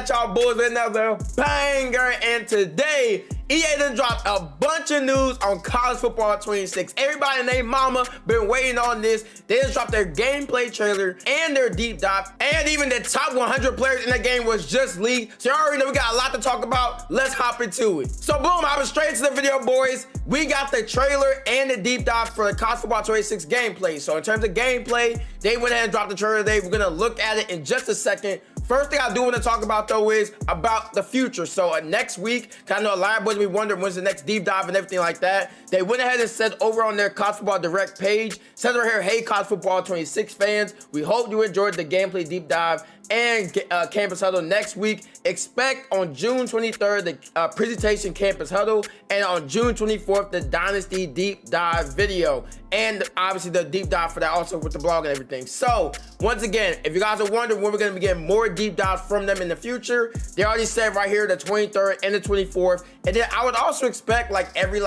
at y'all boys with another banger, and today EA done dropped a bunch of news on college football 26. Everybody and their mama been waiting on this. They just dropped their gameplay trailer and their deep dive, and even the top 100 players in the game was just leaked. So you already know we got a lot to talk about. Let's hop into it. So boom, I was straight to the video, boys. We got the trailer and the deep dive for the college football 26 gameplay. So in terms of gameplay, they went ahead and dropped the trailer today. We're gonna look at it in just a second. First thing I do want to talk about though is about the future. So next week, I know a lot of boys be wondering when's the next deep dive and everything like that. They went ahead and said over on their college football direct page, says right here, hey college football 26 fans, we hope you enjoyed the gameplay deep dive and campus huddle next week. Expect on June 23rd the presentation campus huddle, and on June 24th the dynasty deep dive video, and obviously the deep dive for that also with the blog and everything. So once again, if you guys are wondering when we're going to be getting more deep dives from them in the future, they already said right here the 23rd and the 24th, and then I would also expect like every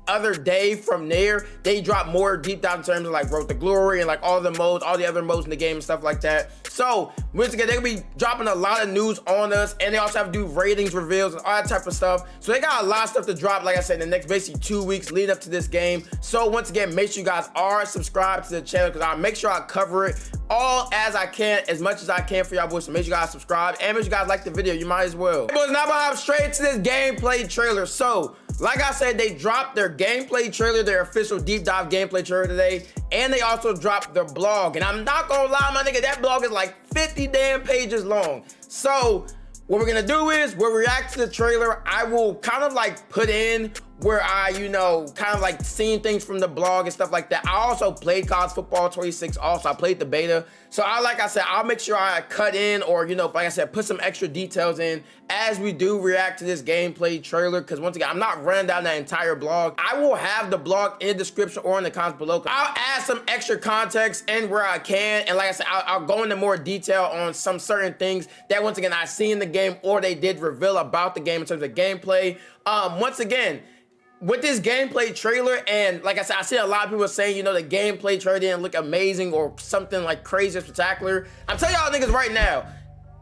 other day from there, they drop more deep dive in terms of like Road to Glory and like all the modes, all the other modes in the game and stuff like that. So once again, they're gonna be dropping a lot of news on us, and they also have to do ratings reveals and all that type of stuff. So they got a lot of stuff to drop, like I said, in the next basically 2 weeks leading up to this game. So once again, make sure you guys are subscribed to the channel, because I'll make sure I cover it all as I can, as much as I can for y'all boys. So make sure you guys subscribe, and make sure you guys like the video. You might as well. Boys, now I'm gonna hop straight to this gameplay trailer. So like I said, they dropped their gameplay trailer, their official deep dive gameplay trailer today, and they also dropped their blog. And I'm not gonna lie, my nigga, that blog is like 50 damn pages long. So what we're gonna do is we'll react to the trailer. I will kind of like put in where I, kind of like seeing things from the blog and stuff like that. I also played college football 26 also. I played the beta. So like I said, I'll make sure I cut in or, like I said, put some extra details in as we do react to this gameplay trailer. Because once again, I'm not running down that entire blog. I will have the blog in the description or in the comments below. I'll add some extra context in where I can. And like I said, I'll go into more detail on some certain things that once again, I see in the game or they did reveal about the game in terms of gameplay. Once again, with this gameplay trailer, and like I said, I see a lot of people saying, the gameplay trailer didn't look amazing or something like crazy or spectacular. I'm telling y'all niggas right now,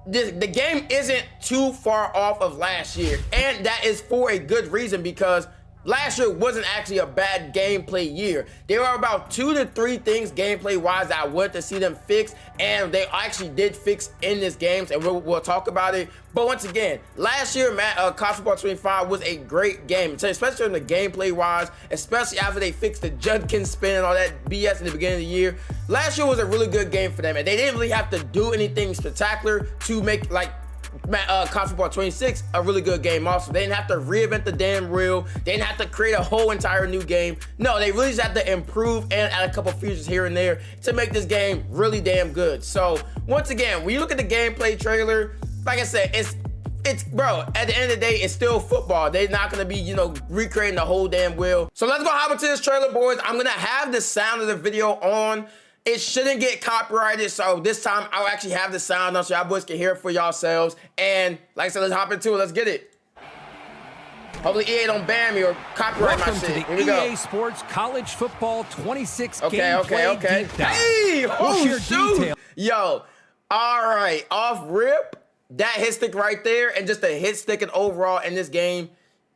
the game isn't too far off of last year, and that is for a good reason, because last year wasn't actually a bad gameplay year. There are about 2 to 3 things gameplay-wise that I wanted to see them fix, and they actually did fix in this game, and we'll talk about it. But once again, last year, college football 25 was a great game, especially in the gameplay-wise, especially after they fixed the Judkins spin and all that BS in the beginning of the year. Last year was a really good game for them, and they didn't really have to do anything spectacular to make college football 26 a really good game also. They didn't have to reinvent the damn reel. They didn't have to create a whole entire new game. No, they really just had to improve and add a couple features here and there to make this game really damn good. So once again, when you look at the gameplay trailer, like I said, it's bro, at the end of the day, it's still football. They're not gonna be, recreating the whole damn wheel. So let's go hop into this trailer, boys. I'm gonna have the sound of the video on. It shouldn't get copyrighted, so this time I'll actually have the sound on so y'all boys can hear it for yourselves. And like I said, let's hop into it. Let's get it. Hopefully EA don't ban me or copyright my shit. Here we go. EA Sports College Football 26 Okay. deep dive. Hey, We'll shoot. detail. Yo, all right, off rip, that hit stick right there and just the hit stick and overall in this game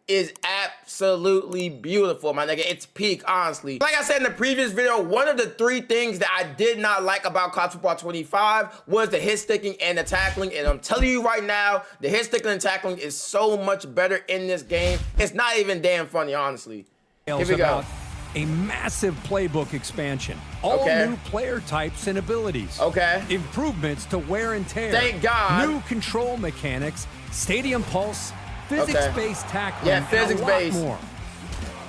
is absolutely beautiful, my nigga. It's peak, honestly. Like I said in the previous video, one of the 3 things that I did not like about college football 25 was the hit sticking and the tackling. And I'm telling you right now, the hit sticking and tackling is so much better in this game. It's not even damn funny, honestly. Here we go. A massive playbook expansion. All new player types and abilities. Improvements to wear and tear. Thank God. New control mechanics, stadium pulse, physics-based tackling, yeah, physics-based. more.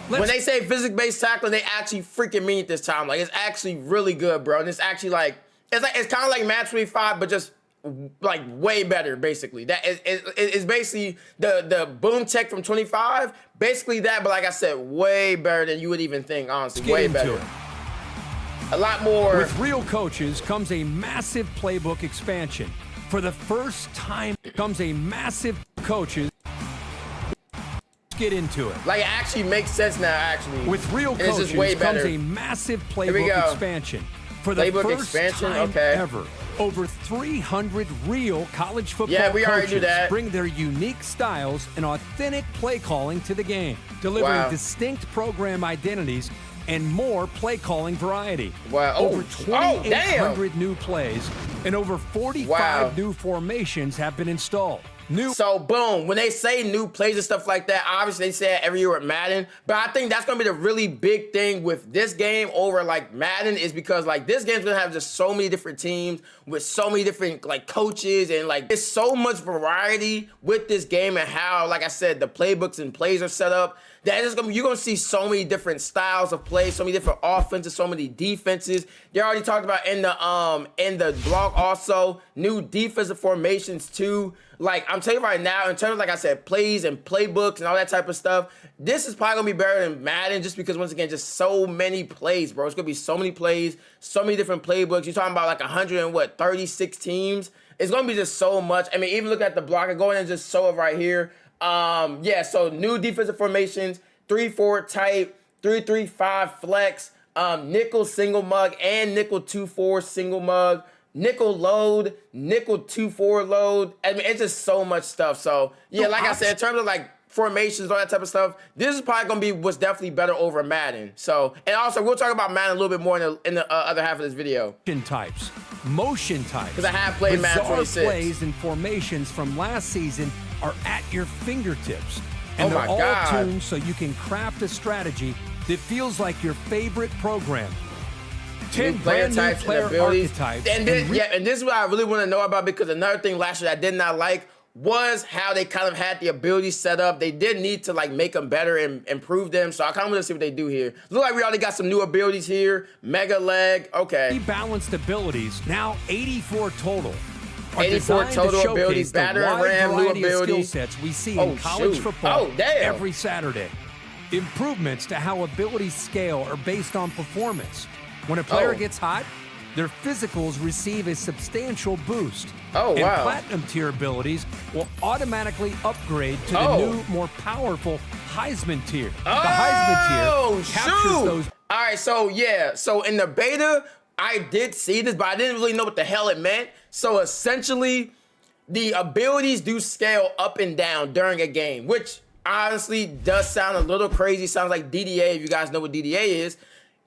When they say physics-based tackling, they actually freaking mean it this time. Like, it's actually really good, bro. And it's actually it's kind of like Madden 25, but just like way better, basically. That is basically the boom tech from 25, basically that, but like I said, way better than you would even think, honestly. Way better. A lot more. With real coaches comes a massive playbook expansion. For the first time comes a massive coaches. Get into it. Like, it actually makes sense now, actually. With real coaches comes a massive playbook expansion. For the first time ever. Over 300 real college football we already coaches do that. bring their unique styles and authentic play calling to the game, delivering distinct program identities and more play calling variety. Wow. Over 2,800 new plays and over 45 new formations have been installed. So boom, when they say new plays and stuff like that, obviously they say it every year with Madden, but I think that's gonna be the really big thing with this game over like Madden is because like this game's gonna have just so many different teams with so many different like coaches and like there's so much variety with this game and how, like I said, the playbooks and plays are set up. That is you're gonna see so many different styles of play, so many different offenses, so many defenses. They already talked about in the blog also new defensive formations too. Like I'm telling you right now, in terms of, like I said, plays and playbooks and all that type of stuff, this is probably gonna be better than Madden just because once again, just so many plays, bro. It's gonna be so many plays, so many different playbooks. You're talking about like 136 teams. It's gonna be just so much. I mean, even look at the block and go in and just show it right here. So new defensive formations, 3-4 type, 3-3-5 flex, nickel single mug and nickel 2-4 single mug, nickel load, nickel 2-4 load. I mean, it's just so much stuff. So yeah, like I said, in terms of like formations, all that type of stuff, this is probably gonna be what's definitely better over Madden. So, and also we'll talk about Madden a little bit more in the other half of this video. Motion types. Because I have played Madden 26. Plays and formations from last season are at your fingertips. And they're all tuned so you can craft a strategy that feels like your favorite program. 10 brand new player archetypes. And this is what I really want to know about because another thing last year I did not like was how they kind of had the abilities set up. They did need to like make them better and improve them. So I kind of want to see what they do here. Look like we already got some new abilities here. Mega leg, okay. Balanced abilities, now 84 total. 84 total abilities, battering ram, new abilities. Skill sets we see in college football every Saturday. Improvements to how abilities scale are based on performance. When a player gets hot, their physicals receive a substantial boost. And platinum tier abilities will automatically upgrade to the new, more powerful Heisman tier. The Heisman tier captures those. All right, so yeah, so in the beta, I did see this, but I didn't really know what the hell it meant. So essentially, the abilities do scale up and down during a game, which honestly does sound a little crazy. Sounds like DDA, if you guys know what DDA is.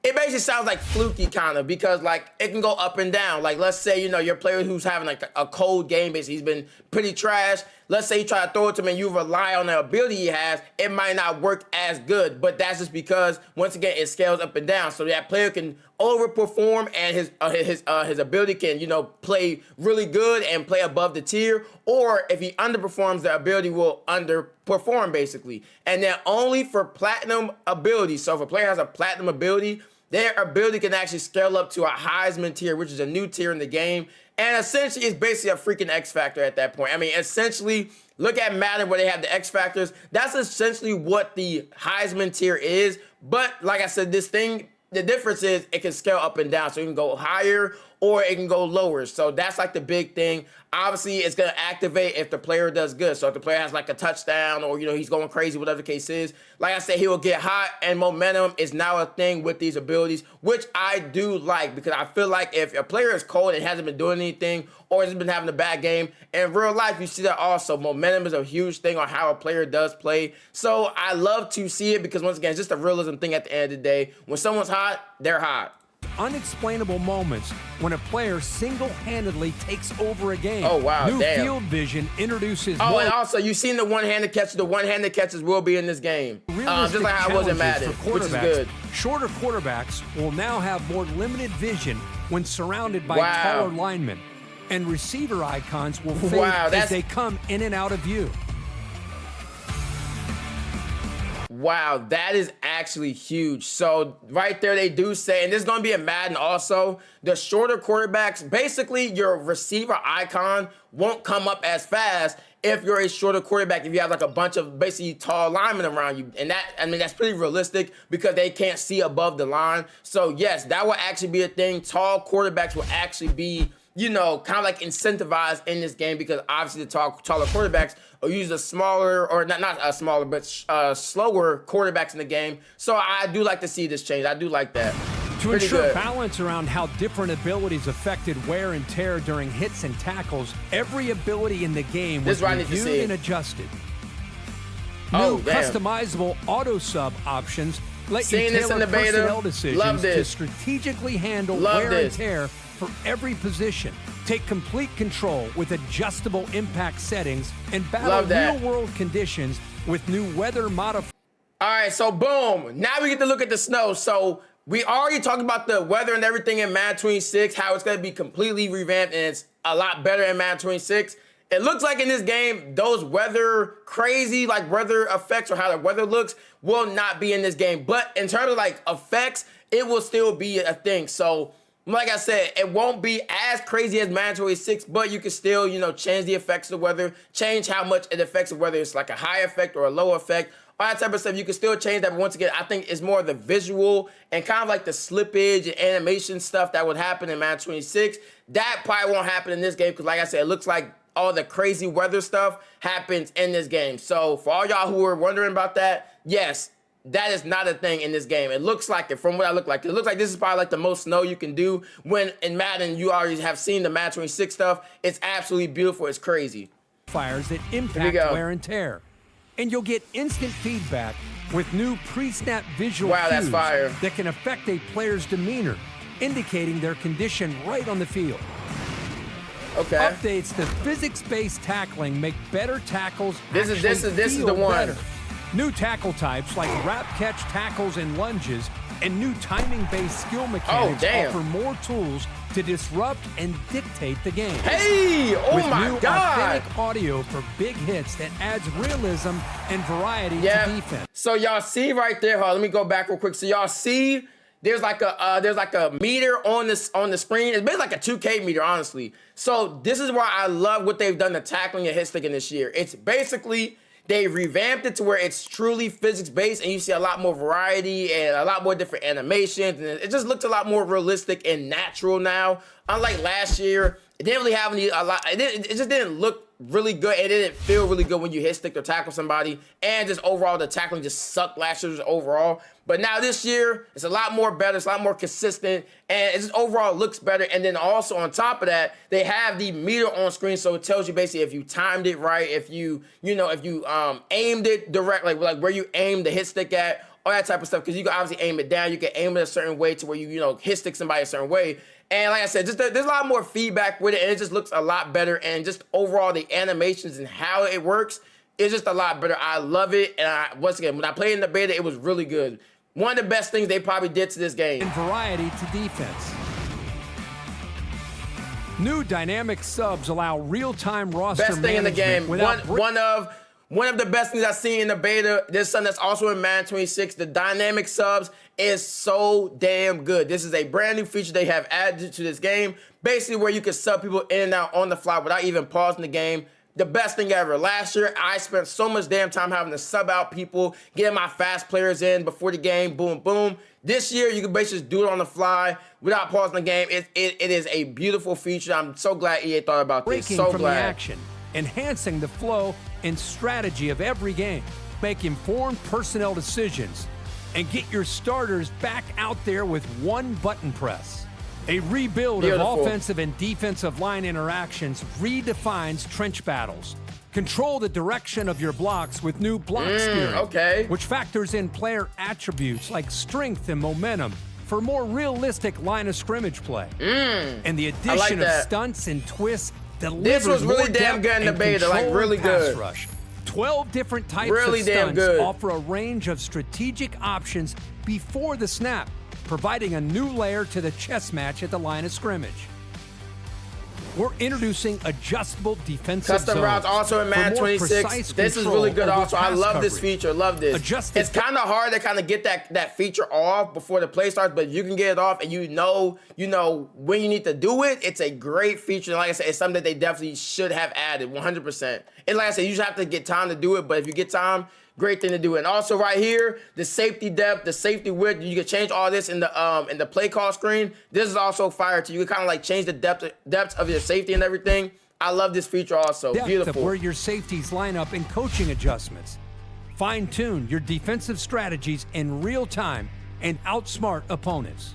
It basically sounds like fluky kind of because like it can go up and down. Like let's say, you know, your player who's having like a cold game, basically he's been pretty trash. Let's say you try to throw it to him and you rely on the ability he has, it might not work as good, but that's just because once again, it scales up and down. So that player can overperform and his ability can, you know, play really good and play above the tier. Or if he underperforms, the ability will underperform basically. And then only for platinum abilities. So if a player has a platinum ability, their ability can actually scale up to a Heisman tier, which is a new tier in the game. And essentially, it's basically a freaking X Factor at that point. I mean, essentially, look at Madden where they have the X Factors. That's essentially what the Heisman tier is. But like I said, this thing, the difference is it can scale up and down. So it can go higher or it can go lower. So that's like the big thing. Obviously, it's going to activate if the player does good. So if the player has like a touchdown or, you know, he's going crazy, whatever the case is, like I said, he will get hot and momentum is now a thing with these abilities, which I do like because I feel like if a player is cold and hasn't been doing anything or has been having a bad game, in real life, you see that also. Momentum is a huge thing on how a player does play. So I love to see it because once again, it's just a realism thing at the end of the day. When someone's hot, they're hot. Unexplainable moments when a player single-handedly takes over a game. Oh, wow, New field vision introduces and also, you've seen the one-handed catches. The one-handed catches will be in this game. Just like how I was in Madden, which is good. Shorter quarterbacks will now have more limited vision when surrounded by taller linemen. And receiver icons will fade as they come in and out of view. Wow, that is actually huge. So right there, they do say, and this is going to be a Madden also, the shorter quarterbacks, basically your receiver icon won't come up as fast if you're a shorter quarterback, if you have like a bunch of basically tall linemen around you. And that, I mean, that's pretty realistic because they can't see above the line. So yes, that will actually be a thing. Tall quarterbacks will actually be, you know, kind of like incentivized in this game because obviously the taller quarterbacks will use the smaller, or not smaller, but slower quarterbacks in the game. So I do like to see this change. I do like that. To ensure balance around how different abilities affected wear and tear during hits and tackles, every ability in the game was reviewed and adjusted. New customizable auto-sub options let you tailor personnel decisions to strategically handle wear and tear for every position. Take complete control with adjustable impact settings and battle real-world conditions with new weather modifiers. All right, so boom. Now we get to look at the snow. So we already talked about the weather and everything in Madden 26, how it's going to be completely revamped and it's a lot better in Madden 26. It looks like in this game, those crazy weather effects or how the weather looks will not be in this game. But in terms of effects, it will still be a thing. So like I said, it won't be as crazy as Madden 26, but you can still, change the effects of the weather, change how much it affects it, whether it's like a high effect or a low effect. All that type of stuff, you can still change that, but once again, I think it's more the visual and kind of like the slippage and animation stuff that would happen in Madden 26. That probably won't happen in this game because, like I said, it looks like all the crazy weather stuff happens in this game. So for all y'all who are wondering about that, yes, that is not a thing in this game. It looks like it from what I look like. It looks like this is probably like the most snow you can do when in Madden you already have seen the Madden 26 stuff. It's absolutely beautiful. It's crazy. Fires that impact wear and tear. And you'll get instant feedback with new pre-snap visual cues that can affect a player's demeanor, indicating their condition right on the field. Updates to physics-based tackling make better tackles This is the one. Better. New tackle types like wrap catch tackles and lunges and new timing-based skill mechanics offer more tools to disrupt and dictate the game. Hey! Oh my God! With new authentic audio for big hits that adds realism and variety to defense. So y'all see right there, let me go back real quick. So y'all see there's like a meter on the screen. It's basically like a 2K meter, honestly. So this is why I love what they've done to tackling and hit sticking this year. It's basically they revamped it to where it's truly physics-based and you see a lot more variety and a lot more different animations. And it just looks a lot more realistic and natural now. Unlike last year, it didn't really have it just didn't look really good. It didn't feel really good when you hit stick or tackle somebody. And just overall, the tackling just sucked last year overall. But now this year, it's a lot more better. It's a lot more consistent. And it just overall looks better. And then also on top of that, they have the meter on screen. So it tells you basically if you timed it right, if you aimed it directly, like where you aimed the hit stick at, all that type of stuff. Because you can obviously aim it down. You can aim it a certain way to where you hit stick somebody a certain way. And like I said, just there's a lot more feedback with it. And it just looks a lot better. And just overall, the animations and how it works is just a lot better. I love it. And once again, when I played in the beta, it was really good. One of the best things they probably did to this game. And variety to defense. New dynamic subs allow real-time roster best thing in the game. One of the best things I've seen in the beta. There's something that's also in Madden 26. The dynamic subs is so damn good. This is a brand new feature they have added to this game. Basically where you can sub people in and out on the fly without even pausing the game. The best thing ever. Last year, I spent so much damn time having to sub out people, getting my fast players in before the game, boom, boom. This year, you can basically just do it on the fly without pausing the game. It is a beautiful feature. I'm so glad EA thought about this. So from glad. The action, enhancing the flow and strategy of every game. Make informed personnel decisions and get your starters back out there with one button press. A rebuild of offensive and defensive line interactions redefines trench battles. Control the direction of your blocks with new block steering, which factors in player attributes like strength and momentum for more realistic line of scrimmage play. And the addition of stunts and twists delivers this was really damn good in the beta, like really good. Rush. 12 different types of stunts offer a range of strategic options before the snap, providing a new layer to the chess match at the line of scrimmage. We're introducing adjustable defensive custom routes also in Madden 26. This is really good also. I love this feature. Love this. It's kind of hard to kind of get that feature off before the play starts, but you can get it off and you know when you need to do it. It's a great feature. And like I said, it's something that they definitely should have added 100%. And like I said, you just have to get time to do it, but if you get time, great thing to do. And also right here, the safety depth, the safety width, you can change all this in the play call screen. This is also fire too. You can kind of like change the depth of your safety and everything. I love this feature also. Beautiful. Of where your safeties line up and coaching adjustments. Fine-tune your defensive strategies in real time and outsmart opponents.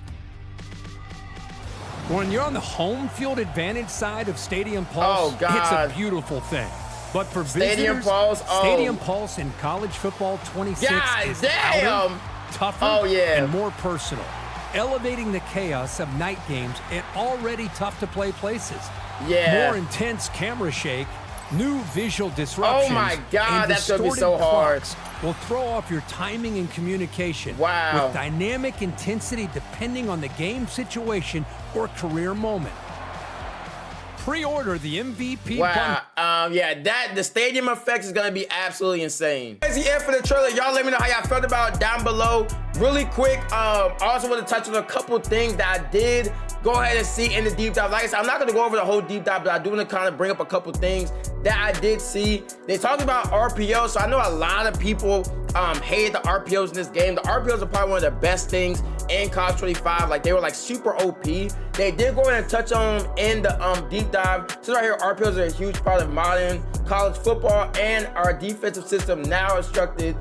When you're on the home field advantage side of Stadium Pulse, oh, God. It's a beautiful thing. But for Stadium visitors, Pulse, Stadium Pulse in college football 26 God is damn. louder, tougher, yeah. and more personal, elevating the chaos of night games in already tough-to-play places. Yeah. More intense camera shake, new visual disruptions, oh my God, and that's gonna be distorted so hard. clocks will throw off your timing and communication. Wow. With dynamic intensity depending on the game situation or career moment. Pre-order the MVP wow. Yeah, the stadium effect is gonna be absolutely insane. That's the end for the trailer. Y'all let me know how y'all felt about it down below. Really quick, I also want to touch on a couple things that I did go ahead and see in the deep dive. Like I said, I'm not gonna go over the whole deep dive, but I do want to kind of bring up a couple things that I did see. They talked about RPOs, so I know a lot of people hated the RPOs in this game. The RPOs are probably one of the best things in College 25. Like, they were like super OP. They did go ahead and touch on them in the deep dive. So right here, RPOs are a huge part of modern college football, and our defensive system now is structured.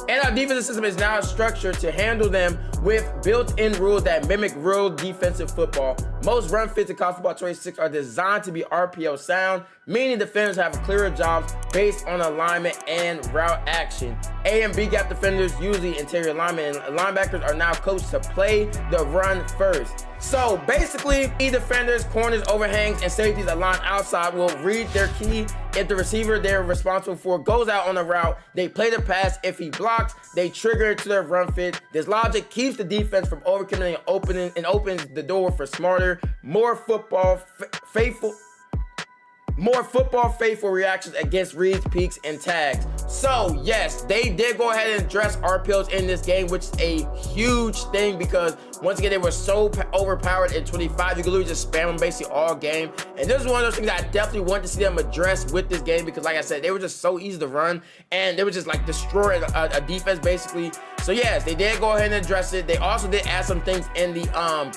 And our defensive system is now structured to handle them with built-in rules that mimic real defensive football. Most run fits in college football 26 are designed to be RPO sound, meaning defenders have clearer jobs based on alignment and route action. A and B gap defenders, usually interior linemen and linebackers, are now coached to play the run first. So basically, key defenders, corners, overhangs, and safeties aligned outside will read their key. If the receiver they're responsible for goes out on the route, they play the pass. If he blocks, they trigger it to their run fit. This logic keeps the defense from overcommitting and opens the door for smarter, more football faithful reactions against reads, peaks, and tags. So yes, they did go ahead and address RPOs in this game, which is a huge thing because once again, they were so overpowered in 25. You could literally just spam them basically all game. And this is one of those things that I definitely want to see them address with this game because, like I said, they were just so easy to run and they were just like destroying a defense basically. So yes, they did go ahead and address it. They also did add some things in the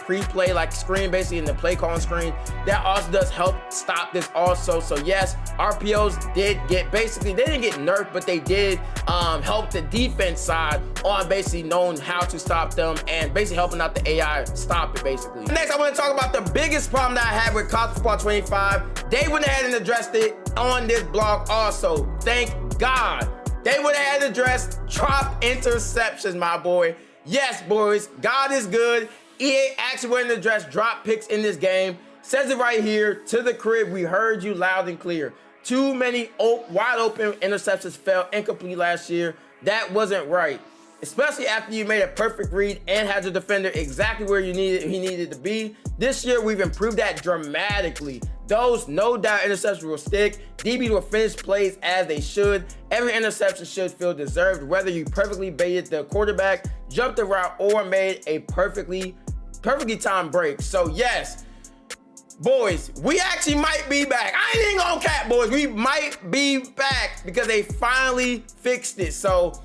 pre-play like screen, basically in the play calling screen. That also does help stop this also. So yes, RPOs did get basically, they didn't get nerfed, but they did help the defense side on basically knowing how to stop them and basically helping out the AI stop it basically. Next, I want to talk about the biggest problem that I had with College Football 25. They went ahead and addressed it on this blog also. Thank God. They went ahead and addressed drop interceptions, my boy. Yes, boys, God is good. EA actually went and addressed drop picks in this game. Says it right here, to the crib, we heard you loud and clear. Too many wide open interceptions fell incomplete last year. That wasn't right. Especially after you made a perfect read and had your defender exactly where he needed to be. This year, we've improved that dramatically. Those, no doubt, interceptions will stick. DBs will finish plays as they should. Every interception should feel deserved, whether you perfectly baited the quarterback, jumped the route, or made a perfectly timed break. So yes, boys, we actually might be back. I ain't even gonna cap, boys. We might be back because they finally fixed it. So,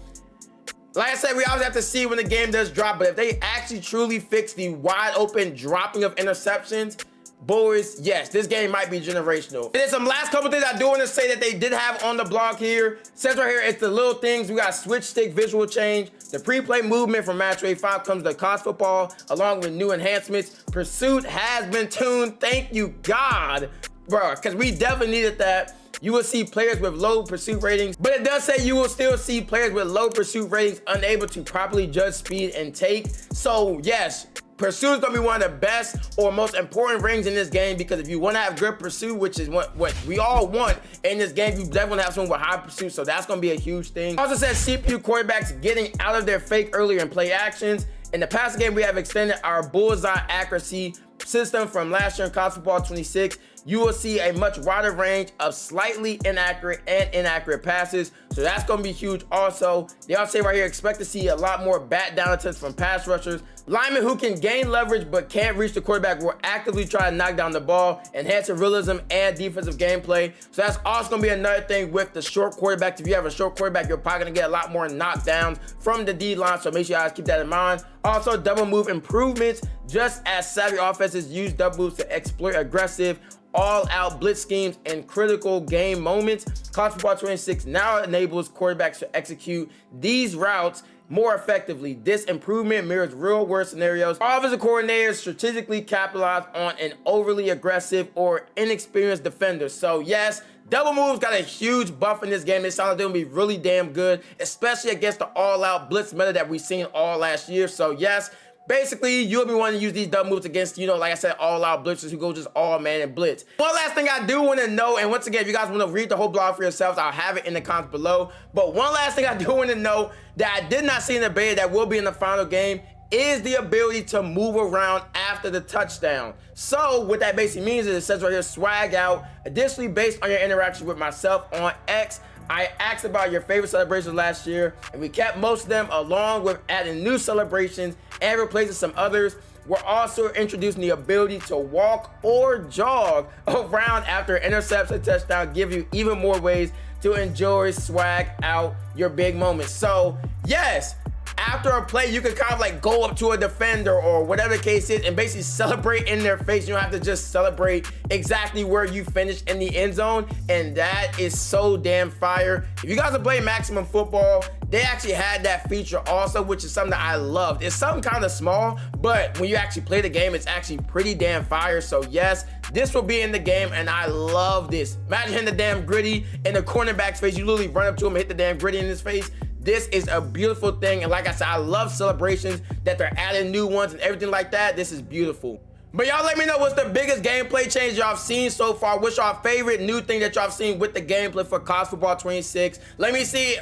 like I said, we always have to see when the game does drop, but if they actually truly fix the wide open dropping of interceptions, boys, yes, this game might be generational. And then some last couple things I do want to say that they did have on the blog here. Says right here, it's the little things. We got switch stick visual change. The pre-play movement from Match 5 comes to college football along with new enhancements. Pursuit has been tuned. Thank you, God, bro, because we definitely needed that. You will see players with low pursuit ratings, but it does say you will still see players with low pursuit ratings unable to properly judge speed and take. So yes, pursuit is gonna be one of the best or most important rings in this game because if you want to have good pursuit, which is what we all want in this game, you definitely want to have someone with high pursuit. So that's gonna be a huge thing. Also says CPU quarterbacks getting out of their fake earlier in play actions. In the past game, we have extended our bullseye accuracy system from last year in College Football 26. You will see a much wider range of slightly inaccurate and inaccurate passes. So that's going to be huge also. They also say right here, expect to see a lot more bat down attempts from pass rushers. Linemen who can gain leverage but can't reach the quarterback will actively try to knock down the ball, enhancing realism and defensive gameplay. So that's also going to be another thing with the short quarterback. If you have a short quarterback, you're probably going to get a lot more knockdowns from the D-line. So make sure you guys keep that in mind. Also, double move improvements. Just as savvy offenses use double moves to exploit aggressive all-out blitz schemes and critical game moments, College Football 26 now enables quarterbacks to execute these routes more effectively. This improvement mirrors real world scenarios. Offensive coordinators strategically capitalize on an overly aggressive or inexperienced defender. So yes, double moves got a huge buff in this game. It sounds like they're gonna be really damn good, especially against the all-out blitz meta that we've seen all last year. So yes, basically, you'll be wanting to use these double moves against, you know, like I said, all-out blitzers who go just all-man and blitz. One last thing I do want to know, and once again, if you guys want to read the whole blog for yourselves, I'll have it in the comments below. But one last thing I do want to know that I did not see in the beta that will be in the final game is the ability to move around after the touchdown. So what that basically means is it says right here, swag out. Additionally, based on your interaction with myself on X, I asked about your favorite celebrations last year, and we kept most of them along with adding new celebrations and replacing some others. We're also introducing the ability to walk or jog around after interception touchdown, give you even more ways to enjoy swag out your big moments. So yes, after a play, you can kind of like go up to a defender or whatever the case is and basically celebrate in their face. You don't have to just celebrate exactly where you finished in the end zone. And that is so damn fire. If you guys are playing Maximum Football, they actually had that feature also, which is something that I loved. It's something kind of small, but when you actually play the game, it's actually pretty damn fire. So yes, this will be in the game, and I love this. Imagine hitting the damn gritty in the cornerback's face. You literally run up to him and hit the damn gritty in his face. This is a beautiful thing, and like I said, I love celebrations that they're adding new ones and everything like that. This is beautiful. But y'all let me know what's the biggest gameplay change y'all have seen so far. What's y'all favorite new thing that y'all have seen with the gameplay for College Football 26? Let me see.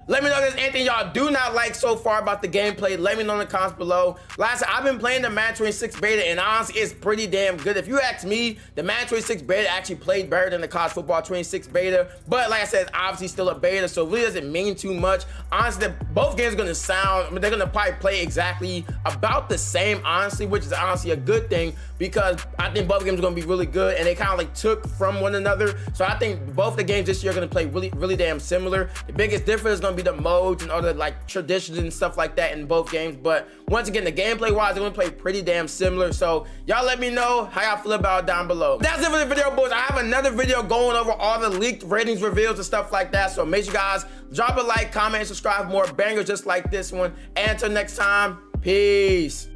Let me know if there's anything y'all do not like so far about the gameplay. Let me know in the comments below. Like I said, I've been playing the Madden 26 beta, and honestly, it's pretty damn good. If you ask me, the Madden 26 beta actually played better than the College Football 26 beta. But like I said, it's obviously still a beta, so it really doesn't mean too much. Honestly, both games are gonna sound, I mean, they're gonna probably play exactly about the same, honestly, which is honestly a good thing, because I think both games are gonna be really good, and they kind of like took from one another. So I think both the games this year are gonna play really damn similar. The biggest difference is gonna be the modes and other like traditions and stuff like that in both games. But once again, the gameplay wise, they're gonna play pretty damn similar. So y'all let me know how y'all feel about it down below. That's it for the video, boys. I have another video going over all the leaked ratings reveals and stuff like that. So make sure you guys drop a like, comment, and subscribe for more bangers just like this one. And until next time, peace.